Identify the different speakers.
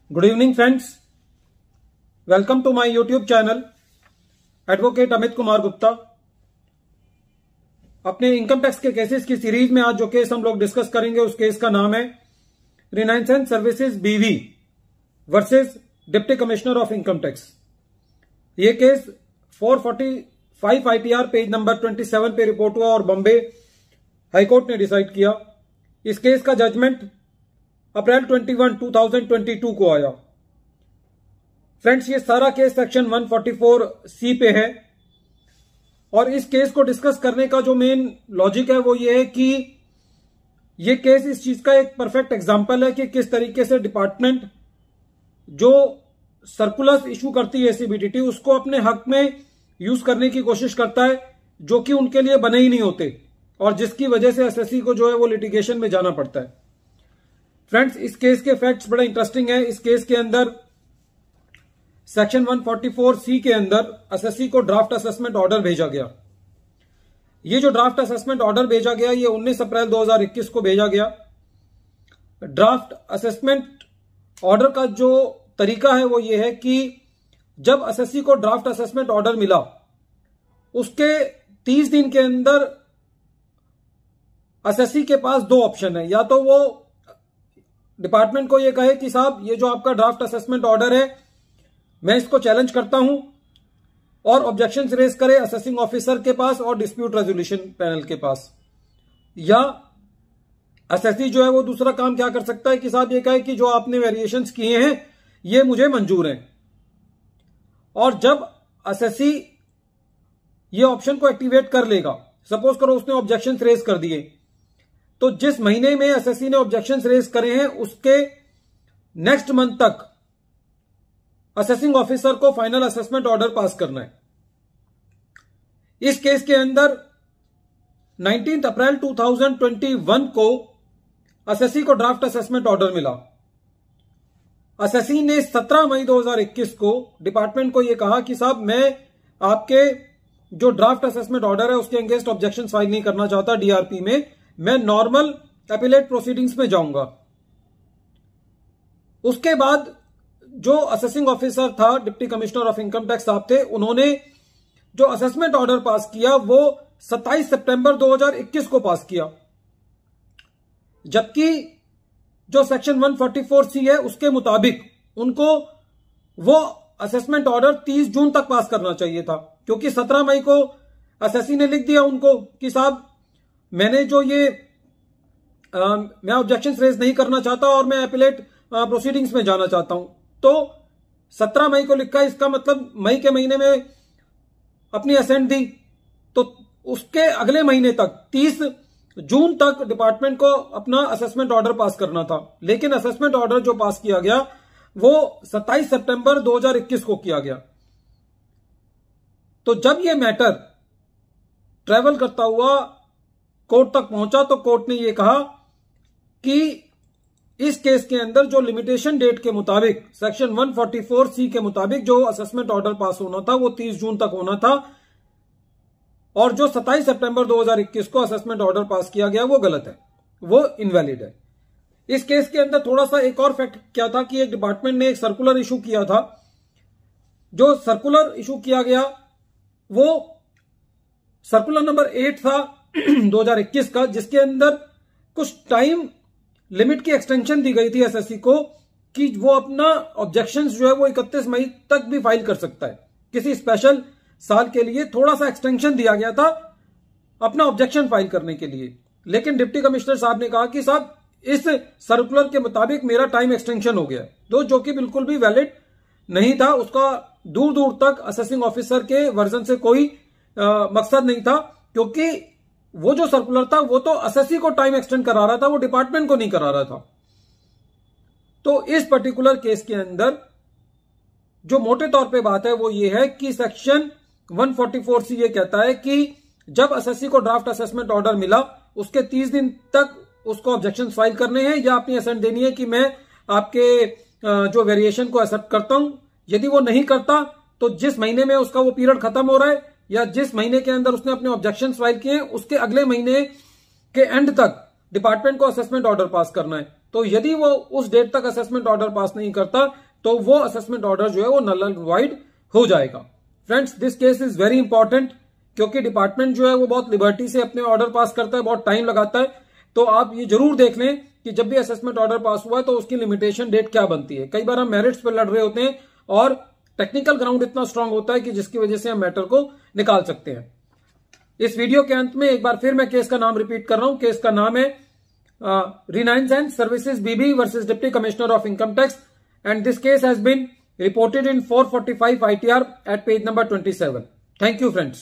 Speaker 1: Good evening friends, welcome to my YouTube channel advocate Amit Kumar Gupta. अपने income tax के cases की series में आज जो केस हम लोग डिस्कस करेंगे उस केस का नाम है रिनाइसेंस सर्विसेज बीवी versus deputy commissioner of income tax. ये केस 445 ITR पेज नंबर 27 पे रिपोर्ट हुआ और बॉम्बे हाईकोर्ट ने डिसाइड किया। इस केस का जजमेंट अप्रैल 21, 2022 को आया। फ्रेंड्स, ये सारा केस सेक्शन 144C पे है और इस केस को डिस्कस करने का जो मेन लॉजिक है वो ये है कि ये केस इस चीज का एक परफेक्ट एग्जांपल है कि किस तरीके से डिपार्टमेंट जो सर्कुलर्स इशू करती है सीबीडीटी उसको अपने हक में यूज करने की कोशिश करता है जो कि उनके लिए बने ही नहीं होते और जिसकी वजह से एसएससी को जो है वो लिटिगेशन में जाना पड़ता है। फ्रेंड्स, इस केस के फैक्ट्स बड़े इंटरेस्टिंग है। इस केस के अंदर सेक्शन 144C के अंदर एसएससी को ड्राफ्ट असेसमेंट ऑर्डर भेजा गया। ये जो ड्राफ्ट असेसमेंट ऑर्डर भेजा गया ये 19 अप्रैल 2021 को भेजा गया। ड्राफ्ट असेसमेंट ऑर्डर का जो तरीका है वो ये है कि जब एसएससी को ड्राफ्ट असेसमेंट ऑर्डर मिला उसके 30 दिन के अंदर एसएससी के पास दो ऑप्शन है। या तो वो डिपार्टमेंट को ये कहे कि साहब ये जो आपका ड्राफ्ट असेसमेंट ऑर्डर है मैं इसको चैलेंज करता हूं और ऑब्जेक्शंस रेज करे असेसिंग ऑफिसर के पास और डिस्प्यूट रेजोल्यूशन पैनल के पास, या एसएससी जो है वो दूसरा काम क्या कर सकता है कि साहब ये कहे कि जो आपने वेरिएशंस किए हैं ये मुझे मंजूर हैं। और जब एसएससी ये ऑप्शन को एक्टिवेट कर लेगा, सपोज करो उसने ऑब्जेक्शंस रेज कर दिए, तो जिस महीने में एसएससी ने ऑब्जेक्शंस रेज करे हैं उसके नेक्स्ट मंथ तक असेसिंग ऑफिसर को फाइनल असेसमेंट ऑर्डर पास करना है। इस केस के अंदर 19 अप्रैल 2021 को एसएससी को ड्राफ्ट असेसमेंट ऑर्डर मिला। एसएससी ने 17 मई 2021 को डिपार्टमेंट को यह कहा कि साहब मैं आपके जो ड्राफ्ट असेसमेंट ऑर्डर है उसके अगेंस्ट ऑब्जेक्शन फाइल नहीं करना चाहता डीआरपी में, मैं नॉर्मल एपिलेट प्रोसीडिंग्स में जाऊंगा। उसके बाद जो असेसिंग ऑफिसर था deputy commissioner of income tax साहब थे, उन्होंने जो असेसमेंट ऑर्डर पास किया वो 27 सितंबर 2021 को पास किया, जबकि जो सेक्शन 144C है उसके मुताबिक उनको वो असेसमेंट ऑर्डर 30 जून तक पास करना चाहिए था, क्योंकि 17 मई को एसएससी ने लिख दिया उनको कि साहब मैंने जो ये मैं ऑब्जेक्शंस रेज नहीं करना चाहता और मैं एपिलेट प्रोसीडिंग्स में जाना चाहता हूं। तो 17 मई को लिखा, इसका मतलब मई के महीने में अपनी असेंट दी, तो उसके अगले महीने तक 30 जून तक डिपार्टमेंट को अपना असेसमेंट ऑर्डर पास करना था। लेकिन असेसमेंट ऑर्डर जो पास किया गया वो 27 सितंबर 2021 को किया गया। तो जब ये मैटर ट्रेवल करता हुआ कोर्ट तक पहुंचा तो कोर्ट ने यह कहा कि इस केस के अंदर जो लिमिटेशन डेट के मुताबिक सेक्शन 144C के मुताबिक जो असेसमेंट ऑर्डर पास होना था वो 30 जून तक होना था और जो 27 सितंबर 2021 को असेसमेंट ऑर्डर पास किया गया वो गलत है, वो इनवैलिड है। इस केस के अंदर थोड़ा सा एक और फैक्ट क्या था कि एक डिपार्टमेंट ने एक सर्कुलर इशू किया था। जो सर्कुलर इशू किया गया वो सर्कुलर नंबर 8 था 2021 का, जिसके अंदर कुछ टाइम लिमिट की एक्सटेंशन दी गई थी एसएससी को कि वो अपना ऑब्जेक्शंस जो है वो 31 मई तक भी फाइल कर सकता है। किसी स्पेशल साल के लिए थोड़ा सा एक्सटेंशन दिया गया था अपना ऑब्जेक्शन फाइल करने के लिए, लेकिन डिप्टी कमिश्नर साहब ने कहा कि साहब इस सर्कुलर के मुताबिक मेरा टाइम एक्सटेंशन हो गया, तो जो कि बिल्कुल भी वैलिड नहीं था। उसका दूर दूर तक असेसिंग ऑफिसर के वर्जन से कोई मकसद नहीं था, क्योंकि वो जो सर्कुलर था वो तो एसएससी को टाइम एक्सटेंड करा रहा था, वो डिपार्टमेंट को नहीं करा रहा था। तो इस पर्टिकुलर केस के अंदर जो मोटे तौर पे बात है वो ये है कि सेक्शन 144C ये कहता है कि जब एसएससी को ड्राफ्ट असेसमेंट ऑर्डर मिला उसके 30 दिन तक उसको ऑब्जेक्शन फाइल करने हैं या अपनी असेंट देनी है कि मैं आपके जो वेरिएशन को एक्सेप्ट करता हूं। यदि वो नहीं करता तो जिस महीने में उसका वो पीरियड खत्म हो रहा है या जिस महीने के अंदर उसने अपने ऑब्जेक्शन फाइल किए उसके अगले महीने के एंड तक डिपार्टमेंट को असेसमेंट ऑर्डर पास करना है। तो यदि वो उस डेट तक असेसमेंट ऑर्डर पास नहीं करता तो वो असेसमेंट ऑर्डर जो है वो नल एंड वॉइड हो जाएगा। Friends, this case is very important, क्योंकि डिपार्टमेंट जो है वो बहुत लिबर्टी से अपने ऑर्डर पास करता है, बहुत टाइम लगाता है। तो आप ये जरूर देख लें कि जब भी असेसमेंट ऑर्डर पास हुआ है तो उसकी लिमिटेशन डेट क्या बनती है। कई बार हम मेरिट्स पर लड़ रहे होते हैं और टेक्निकल ग्राउंड इतना स्ट्रांग होता है कि जिसकी वजह से हम मैटर को निकाल सकते हैं। इस वीडियो के अंत में एक बार फिर मैं केस का नाम रिपीट कर रहा हूं। केस का नाम है Renaissance services BB versus deputy commissioner of income tax, and this case has been reported in 445 ITR at page number 27. Thank you, friends.